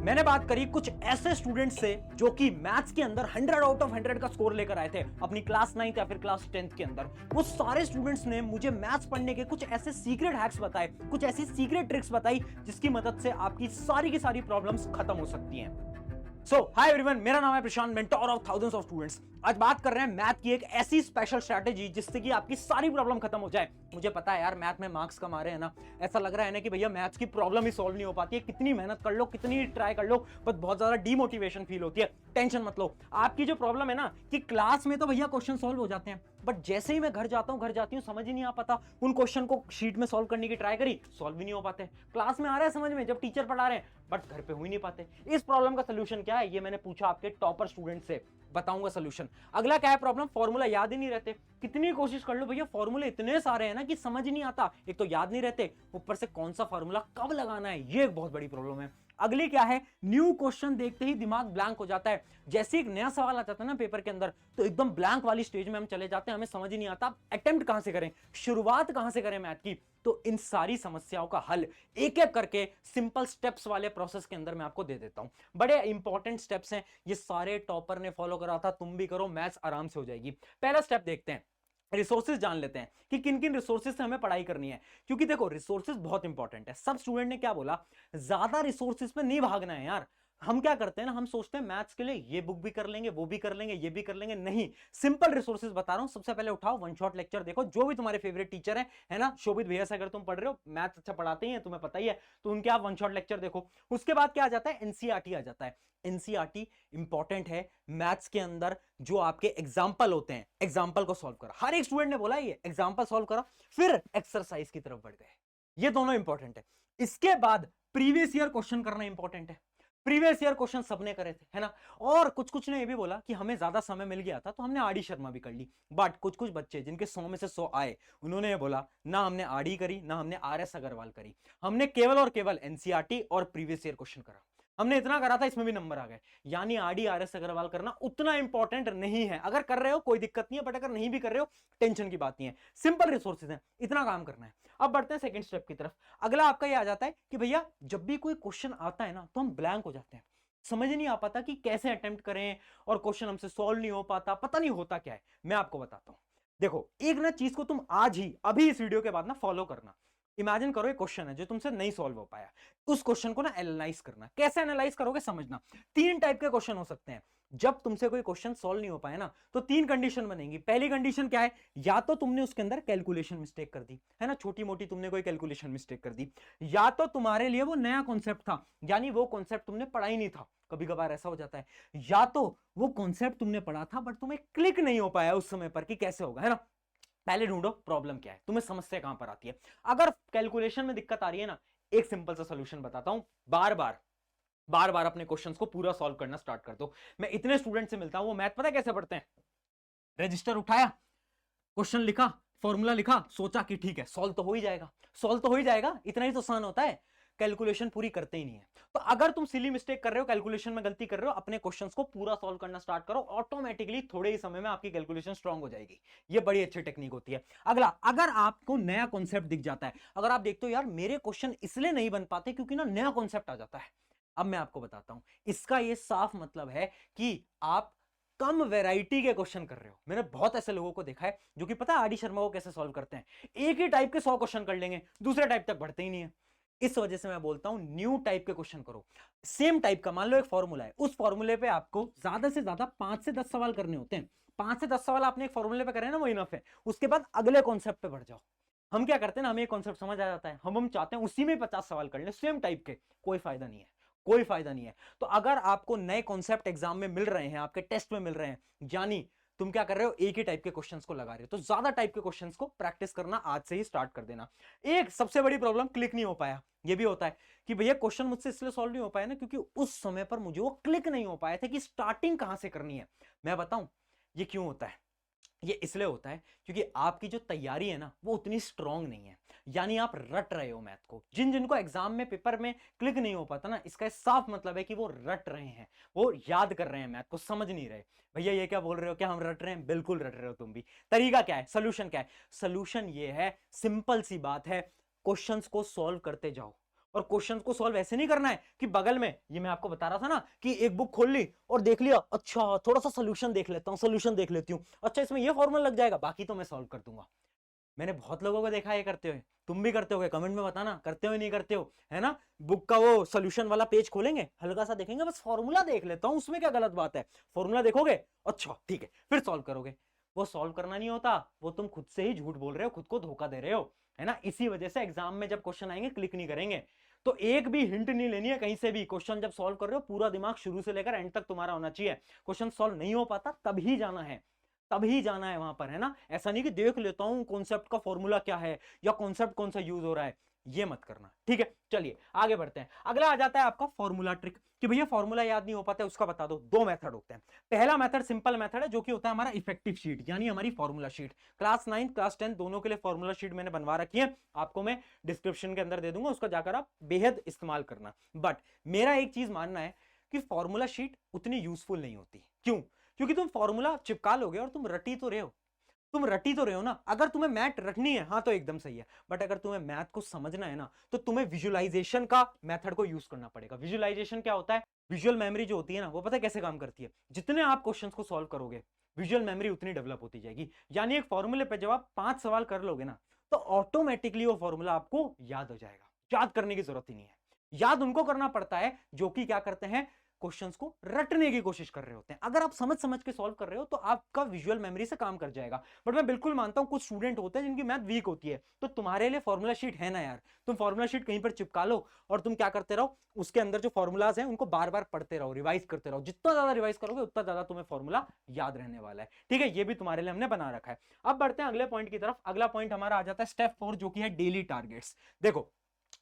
मैंने बात करी कुछ ऐसे स्टूडेंट्स से जो कि मैथ्स के अंदर 100 आउट ऑफ 100 का स्कोर लेकर आए थे अपनी क्लास 9th या फिर क्लास 10th के अंदर। वो सारे स्टूडेंट्स ने मुझे मैथ्स पढ़ने के कुछ ऐसे सीक्रेट हैक्स बताए, कुछ ऐसी सीक्रेट ट्रिक्स बताई जिसकी मदद से आपकी सारी की सारी प्रॉब्लम्स खत्म हो सकती हैं। हाय एवरीवन, मेरा नाम है Prashant, mentor of thousands of students. आज बात कर रहे हैं मैथ की एक ऐसी स्पेशल स्ट्रैटेजी जिससे कि आपकी सारी प्रॉब्लम खत्म हो जाए। मुझे पता है यार, मैथ में मार्क्स कम आ रहे हैं ना, ऐसा लग रहा है ना कि भैया मैथ्स की प्रॉब्लम ही सॉल्व नहीं हो पाती है। कितनी मेहनत कर लो, कितनी ट्राई कर लो, बट बहुत ज्यादा डीमोटिवेशन फील होती है। टेंशन मत लो, आपकी जो प्रॉब्लम है ना कि क्लास में तो भैया क्वेश्चन सॉल्व हो जाते हैं, बट जैसे ही मैं घर जाता हूं, घर जाती हूं, समझ ही नहीं आ पाता। उन क्वेश्चन को शीट में सॉल्व करने की ट्राई करी, सॉल्व भी नहीं हो पाते। क्लास में आ रहा है समझ में जब टीचर पढ़ा रहे हैं, बट घर पे हो ही नहीं पाते। इस प्रॉब्लम का सोल्यूशन क्या है, ये मैंने पूछा आपके टॉपर स्टूडेंट से, बताऊंगा सोल्यूशन। अगला क्या है प्रॉब्लम, फॉर्मूला याद ही नहीं रहते। कितनी कोशिश कर लो भैया, फॉर्मूले इतने सारे हैं ना कि समझ ही नहीं आता। एक तो याद नहीं रहते, ऊपर से कौन सा फॉर्मूला कब लगाना है, ये एक बहुत बड़ी प्रॉब्लम है। अगली क्या है, न्यू क्वेश्चन देखते ही दिमाग ब्लैंक हो जाता है। जैसे एक नया सवाल आ जाता है ना पेपर के अंदर, तो एकदम ब्लैंक वाली स्टेज में हम चले जाते हैं, हमें समझ ही नहीं आता अटेम्प्ट कहां से करें, शुरुआत कहां से करें मैथ की। तो इन सारी समस्याओं का हल एक एक करके सिंपल स्टेप्स वाले प्रोसेस के अंदर मैं आपको दे देता हूं। बड़े इंपॉर्टेंट स्टेप्स हैं, ये सारे टॉपर ने फॉलो करा था, तुम भी करो, मैथ्स आराम से हो जाएगी। पहला स्टेप देखते हैं, रिसोर्सेज जान लेते हैं कि किन किन रिसोर्सेज से हमें पढ़ाई करनी है। क्योंकि देखो रिसोर्सेज बहुत इंपॉर्टेंट है। सब स्टूडेंट ने क्या बोला, ज्यादा रिसोर्सेज पे नहीं भागना है यार। हम क्या करते हैं ना, हम सोचते हैं मैथ्स के लिए ये बुक भी कर लेंगे, वो भी कर लेंगे, ये भी कर लेंगे। नहीं, सिंपल रिसोर्सेज बता रहा हूं। सबसे पहले उठाओ वन शॉट लेक्चर, देखो जो भी तुम्हारे फेवरेट टीचर है ना, शोभित भैया से अगर तुम पढ़ रहे हो, मैथ्स अच्छा पढ़ाते ही हैं, तुम्हें पता ही है, तो उनके आप वन शॉट लेक्चर देखो। उसके बाद क्या आ जाता है, एनसीईआरटी आ जाता है। एनसीईआरटी इंपॉर्टेंट है मैथ्स के अंदर। जो आपके एग्जाम्पल होते हैं, एग्जाम्पल को सॉल्व करा। हर एक स्टूडेंट ने बोला ये एग्जाम्पल सॉल्व करा, फिर एक्सरसाइज की तरफ बढ़ गए। ये दोनों इंपॉर्टेंट है। इसके बाद प्रीवियस ईयर क्वेश्चन करना इंपॉर्टेंट है। प्रीवियस ईयर क्वेश्चन सबने करे थे, है ना। और कुछ कुछ ने ये भी बोला कि हमें ज्यादा समय मिल गया था तो हमने आरडी शर्मा भी कर ली। बट कुछ कुछ बच्चे जिनके 100 में से 100 आए, उन्होंने ये बोला ना हमने आरडी करी, ना हमने आरएस अग्रवाल करी, हमने केवल और केवल एनसीईआरटी और प्रीवियस ईयर क्वेश्चन करा। हमने इतना करा था, इसमें भी नंबर आ गए। यानी आरडी आरएस अग्रवाल करना उतना इंपॉर्टेंट नहीं है। अगर कर रहे हो कोई दिक्कत नहीं है, बट अगर नहीं भी कर रहे हो टेंशन की बात नहीं है। सिंपल रिसोर्सेज हैं, इतना काम करना है। अब बढ़ते हैं सेकंड स्टेप की तरफ। अगला आपका ये आ जाता है कि भैया जब भी कोई क्वेश्चन आता है ना, तो हम ब्लैंक हो जाते हैं, समझ नहीं आ पाता कि कैसे अटेम्प्ट करें, और क्वेश्चन हमसे सॉल्व नहीं हो पाता, पता नहीं होता क्या है। मैं आपको बताता हूं। देखो एक ना चीज को तुम आज ही अभी इस वीडियो के बाद ना फॉलो करना। इमेजिन करो एक क्वेश्चन है जो तुमसे नहीं सॉल्व हो पाया। उस क्वेश्चन को ना एनालाइज करना। कैसे एनालाइज करोगे समझना। तीन टाइप के क्वेश्चन हो सकते हैं। जब तुमसे कोई क्वेश्चन सॉल्व नहीं हो पाया ना, तो तीन कंडीशन बनेंगी। पहली कंडीशन क्या है, या तो तुमने उसके अंदर कैलकुलेशन मिस्टेक कर दी, है ना, छोटी मोटी तुमने कोई कैलकुलेशन मिस्टेक कर दी, या तो तुम्हारे लिए वो नया कॉन्सेप्ट था, यानी वो कॉन्सेप्ट तुमने पढ़ा ही नहीं था। कभी कभार ऐसा हो जाता है। या तो वो कॉन्सेप्ट तुमने पढ़ा था बट तुम्हें क्लिक नहीं हो पाया उस समय पर कि कैसे होगा, है ना। पहले ढूंढो प्रॉब्लम क्या है, तुम्हें समस्या कहां पर आती है। अगर कैलकुलेशन में दिक्कत आ रही है ना, एक सिंपल सा सॉल्यूशन बताता हूं। बार बार अपने क्वेश्चंस को पूरा सॉल्व करना स्टार्ट कर दो। मैं इतने स्टूडेंट से मिलता हूं, वो मैथ पता है कैसे पढ़ते हैं, रजिस्टर उठाया, क्वेश्चन लिखा, फॉर्मूला लिखा, सोचा कि ठीक है सॉल्व तो हो ही जाएगा, सॉल्व तो हो ही जाएगा, इतना ही तो आसान होता है। कैलकुलेशन पूरी करते ही नहीं है। तो अगर तुम सिली मिस्टेक कर रहे हो, कैलकुलेशन में गलती कर रहे हो, अपने क्वेश्चंस को पूरा सॉल्व करना स्टार्ट करो, ऑटोमेटिकली थोड़े ही समय में आपकी कैलकुलेशन स्ट्रांग हो जाएगी। ये बड़ी अच्छी टेक्निक होती है। अगला, अगर आपको नया कॉन्सेप्ट दिख जाता है, अगर आप देखते हो यार मेरे क्वेश्चन इसलिए नहीं बन पाते क्योंकि ना नया कॉन्सेप्ट आ जाता है। अब मैं आपको बताता हूं, इसका ये साफ मतलब है कि आप कम वैरायटी के क्वेश्चन कर रहे हो। मैंने बहुत ऐसे लोगों को देखा है जो कि पता है आरडी शर्मा को कैसे सॉल्व करते हैं, एक ही टाइप के 100 क्वेश्चन कर लेंगे, दूसरे टाइप तक बढ़ते ही नहीं है। इस वजह से मैं बोलता हूं न्यू टाइप के क्वेश्चन करो। सेम टाइप का, मान लो एक फॉर्मूला है, उस फॉर्मूले पे आपको ज्यादा से ज्यादा 5 से 10 सवाल करने होते हैं। 5 से 10 सवाल आपने एक फॉर्मूले पे करे ना, वो इनफ है। उसके बाद अगले कॉन्सेप्ट पे बढ़ जाओ। हम क्या करते हैं ना, हमें कॉन्सेप्ट समझ आ जाता है, हम चाहते हैं उसी में 50 सवाल कर ले सेम टाइप के। कोई फायदा नहीं है, कोई फायदा नहीं है। तो अगर आपको नए कॉन्सेप्ट एग्जाम में मिल रहे हैं, आपके टेस्ट में मिल रहे हैं, यानी तुम क्या कर रहे हो, एक ही टाइप के क्वेश्चंस को लगा रहे हो, तो ज्यादा टाइप के क्वेश्चंस को प्रैक्टिस करना आज से ही स्टार्ट कर देना। एक सबसे बड़ी प्रॉब्लम, क्लिक नहीं हो पाया। ये भी होता है कि भैया क्वेश्चन मुझसे इसलिए सॉल्व नहीं हो पाया ना क्योंकि उस समय पर मुझे वो क्लिक नहीं हो पाया था कि स्टार्टिंग कहां से करनी है। मैं बताऊं ये क्यों होता है। ये इसलिए होता है क्योंकि आपकी जो तैयारी है ना, वो उतनी स्ट्रांग नहीं है। यानी आप रट रहे हो मैथ को। जिन जिनको एग्जाम में पेपर में क्लिक नहीं हो पाता ना, इसका साफ मतलब है कि वो रट रहे हैं, वो याद कर रहे हैं मैथ को, समझ नहीं रहे। भैया ये क्या बोल रहे हो, क्या हम रट रहे हैं? बिल्कुल रट रहे हो तुम भी। तरीका क्या है, सोल्यूशन क्या है? सोल्यूशन ये है, सिंपल सी बात है, क्वेश्चंस को सॉल्व करते जाओ। और क्वेश्चन को सॉल्व ऐसे नहीं करना है कि बगल में, ये मैं आपको बता रहा था ना कि एक बुक खोल ली और देख लिया, अच्छा थोड़ा सा सोल्यूशन देख लेता हूं, सोल्यूशन देख लेती हूं, अच्छा इसमें ये फॉर्मूला लग जाएगा, बाकी तो मैं सॉल्व कर दूंगा। मैंने बहुत लोगों को देखा है ये करते हुए, तुम भी करते होगे, कमेंट में बताना करते हो नहीं करते हो, है ना। बुक का वो सोल्यूशन वाला पेज खोलेंगे, हल्का सा देखेंगे, बस फॉर्मूला देख लेता हूं, उसमें क्या गलत बात है, फॉर्मूला देखोगे, अच्छा ठीक है, फिर सॉल्व करोगे। वो सॉल्व करना नहीं होता, वो तुम खुद से ही झूठ बोल रहे हो, खुद को धोखा दे रहे हो, है ना। इसी वजह से एग्जाम में जब क्वेश्चन आएंगे क्लिक नहीं करेंगे। तो एक भी हिंट नहीं लेनी है कहीं से भी, क्वेश्चन जब सॉल्व कर रहे हो पूरा दिमाग शुरू से लेकर एंड तक तुम्हारा होना चाहिए। क्वेश्चन सॉल्व नहीं हो पाता तभी जाना है, तभी जाना है वहां पर, है ना। ऐसा नहीं कि देख लेता हूं कॉन्सेप्ट का फॉर्मूला क्या है या कॉन्सेप्ट कौन सा यूज हो रहा है, ये मत करना, ठीक है। चलिए आगे बढ़ते हैं। अगला आ जाता है आपका फॉर्मूला ट्रिक, कि भैया फॉर्मूला याद नहीं हो पाता है उसका बता दो। दो मेथड होते हैं। पहला मेथड सिंपल मेथड है जो कि होता है हमारा इफेक्टिव शीट, यानी हमारी फॉर्मूला शीट। क्लास 9 क्लास 10 दोनों के लिए फॉर्मूला शीट मैंने बनवा रखी है, आपको मैं डिस्क्रिप्शन के अंदर दे दूंगा, उसका जाकर आप बेहद इस्तेमाल करना। बट मेरा एक चीज मानना है कि फॉर्मूला शीट उतनी यूजफुल नहीं होती। क्यों? क्योंकि तुम फॉर्मूला चिपका लोगे और तुम रटी तो रहे हो, तुम रटी तो रहे हो ना। अगर तुम्हें मैथ रटनी है हाँ तो एकदम सही है, बट अगर तुम्हें मैथ को समझना है ना तो तुम्हें विजुअलाइजेशन का मेथड को यूज करना पड़ेगा। विजुअलाइजेशन क्या होता है? विजुअल मेमोरी जो होती है ना, वो पता है कैसे काम करती है? जितने आप क्वेश्चंस को सॉल्व करोगे विजुअल मेमोरी उतनी डेवलप होती जाएगी। यानी एक फॉर्मूले पे जब आप 5 सवाल कर लोगे ना तो ऑटोमेटिकली वो फॉर्मूला आपको याद हो जाएगा, याद करने की जरूरत ही नहीं है। याद उनको करना पड़ता है जो कि क्या करते हैं, क्वेश्चंस को रटने की कोशिश कर रहे होते हैं। अगर आप समझ समझ के सॉल्व कर रहे हो तो आपका विजुअल मेमोरी से काम कर जाएगा। बट मैं बिल्कुल मानता हूं कुछ स्टूडेंट होते हैं जिनकी मैथ वीक होती है, तो तुम्हारे लिए फॉर्मूला शीट है ना यार, तुम फॉर्मूला शीट कहीं पर चिपका लो और तुम क्या करते रहो, उसके अंदर जो फॉर्मूलाज हैं उनको बार बार पढ़ते रहो, रिवाइज करते रहो। जितना ज्यादा रिवाइज करोगे उतना ज्यादा तुम्हें फॉर्मूला याद रहने वाला है, ठीक है। ये भी तुम्हारे लिए हमने बना रखा है। अब बढ़ते हैं अगले पॉइंट की तरफ। अगला पॉइंट हमारा आ जाता है स्टेप 4 जो कि है डेली टारगेट्स। देखो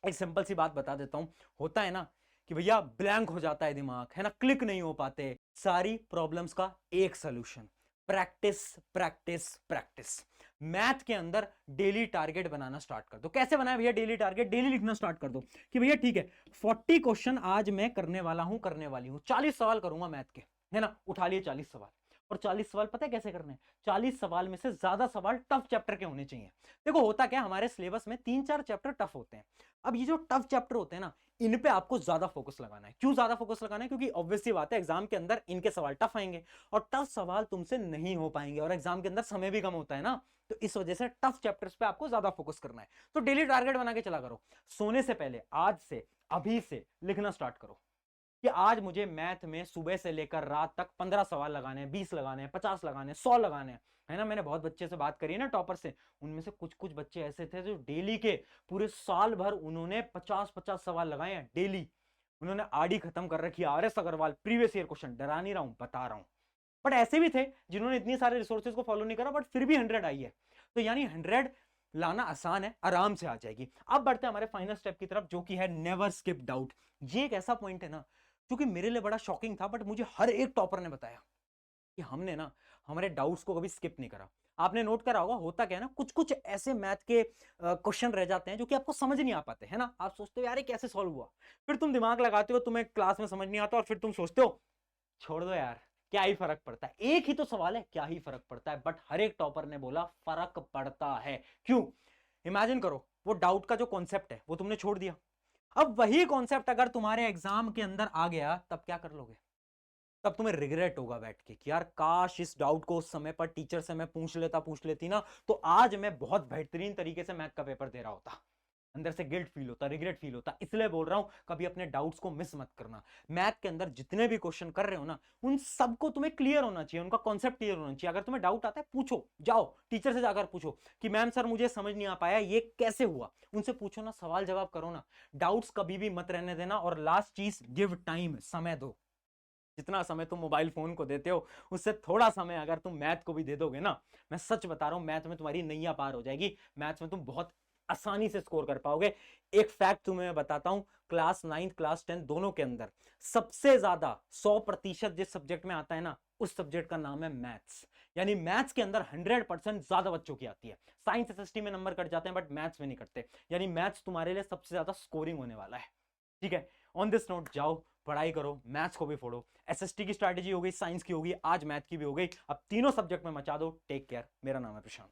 एक सिंपल सी बात बता देता हूं, होता है ना कि भैया ब्लैंक हो जाता है दिमाग, है ना, क्लिक नहीं हो पाते। सारी प्रॉब्लम्स का एक solution, practice practice practice. Math के अंदर डेली टारगेट बनाना स्टार्ट कर दो। कैसे बनाए भैया डेली टारगेट? डेली लिखना स्टार्ट कर दो कि भैया ठीक है 40 क्वेश्चन आज मैं करने वाला हूं, करने वाली हूं, 40 सवाल करूंगा मैथ के, है ना। उठा लिए 40 सवाल, और 40 सवाल पता है कैसे करने हैं? 40 सवाल में से ज्यादा सवाल टफ चैप्टर के होने चाहिए। देखो होता क्या, हमारे सिलेबस में 3-4 चैप्टर टफ होते हैं। अब ये जो टफ चैप्टर होते हैं ना, इन पे आपको ज्यादा फोकस लगाना है। क्यों ज्यादा फोकस लगाना है? क्योंकि ऑब्वियस सी बात है एग्जाम के अंदर इनके सवाल टफ आएंगे और टफ सवाल तुमसे नहीं हो पाएंगे, और एग्जाम के अंदर समय भी कम होता है ना, तो इस वजह से टफ चैप्टर्स पे आपको ज्यादा फोकस करना है। तो डेली टारगेट बना के चला करो। सोने से पहले आज से, अभी से लिखना स्टार्ट करो कि आज मुझे मैथ में सुबह से लेकर रात तक 15 सवाल लगाने हैं, 20 लगाने हैं, 50 लगाने हैं, 100 लगाने हैं, है ना। मैंने बहुत बच्चे से बात करी है ना टॉपर से, उनमें से कुछ कुछ बच्चे ऐसे थे जो डेली के पूरे साल भर उन्होंने 50-50 सवाल लगाए हैं डेली। उन्होंने आड़ी खत्म कर रखी है, R S Agrawal previous year question, डरा नहीं रहा हूं, बता रहा हूं। बट ऐसे भी थे जिन्होंने इतनी सारे रिसोर्सेज को फॉलो नहीं करा बट फिर भी 100 आई है। तो यानी 100 लाना आसान है, आराम से आ जाएगी। अब बढ़ते हैं हमारे फाइनल स्टेप की तरफ जो कि है नेवर स्किप डाउट। ये एक ऐसा पॉइंट है ना जो कि मेरे लिए बड़ा शॉकिंग था, बट मुझे हर एक टॉपर ने बताया कि हमने ना हमारे डाउट्स को कभी स्किप नहीं करा। आपने नोट करा होगा होता क्या है ना, कुछ कुछ ऐसे मैथ के क्वेश्चन रह जाते हैं जो कि आपको समझ नहीं आ पाते, है ना। आप सोचते हो यार ये कैसे सॉल्व हुआ, फिर तुम दिमाग लगाते हो, तुम्हें क्लास में समझ नहीं आता और फिर तुम सोचते हो छोड़ दो यार, क्या ही फर्क पड़ता है, एक ही तो सवाल है, क्या ही फर्क पड़ता है। बट हर एक टॉपर ने बोला फर्क पड़ता है। क्यों? इमेजिन करो वो डाउट का जो कॉन्सेप्ट है वो तुमने छोड़ दिया, अब वही कॉन्सेप्ट अगर तुम्हारे एग्जाम के अंदर आ गया तब क्या कर लोगे? तब तुम्हें रिग्रेट होगा बैठ के कि यार काश इस डाउट को उस समय पर टीचर से मैं पूछ लेती ना, तो आज मैं बहुत बेहतरीन तरीके से मैथ का पेपर दे रहा होता। अंदर से गिल्ट फील होता, रिग्रेट फील होता। इसलिए बोल रहा हूं कभी अपने डाउट्स को मिस मत करना। मैथ के अंदर जितने भी क्वेश्चन कर रहे हो ना उन सबको तुम्हें क्लियर होना चाहिए, उनका कॉन्सेप्ट क्लियर होना चाहिए। अगर तुम्हें डाउट आता है पूछो, जाओ टीचर से जाकर पूछो कि मैम सर मुझे समझ नहीं आ पाया ये कैसे हुआ, उनसे पूछो ना, सवाल जवाब करो ना। डाउट्स कभी भी मत रहने देना। और लास्ट चीज, गिव टाइम, समय दो। जितना समय तुम मोबाइल फोन को देते हो उससे थोड़ा समय अगर तुम मैथ को भी दे दोगे ना, मैं सच बता रहा हूं मैथ में तुम्हारी नैया पार हो जाएगी। मैथ में तुम बहुत आसानी से स्कोर कर पाओगे। एक फैक्ट तुम्हें बताता हूं, क्लास 9 क्लास 10 दोनों के अंदर सबसे ज्यादा 100% जिस सब्जेक्ट में आता है ना उस सब्जेक्ट का नाम है मैथ्स। यानी मैथ्स के अंदर 100% ज्यादा बच्चों की आती है। साइंस एसएसटी में नंबर कट जाते हैं बट मैथ्स में नहीं कटते। यानी मैथ्स तुम्हारे लिए सबसे ज्यादा स्कोरिंग होने वाला है, ठीक है। ऑन दिस नोट जाओ पढ़ाई करो, मैथ्स को भी फोड़ो। एसएसटी की स्ट्रैटेजी हो गई, साइंस की होगी, आज मैथ की भी हो गई। अब तीनों सब्जेक्ट में मचा दो। Take care. मेरा नाम है प्रशांत।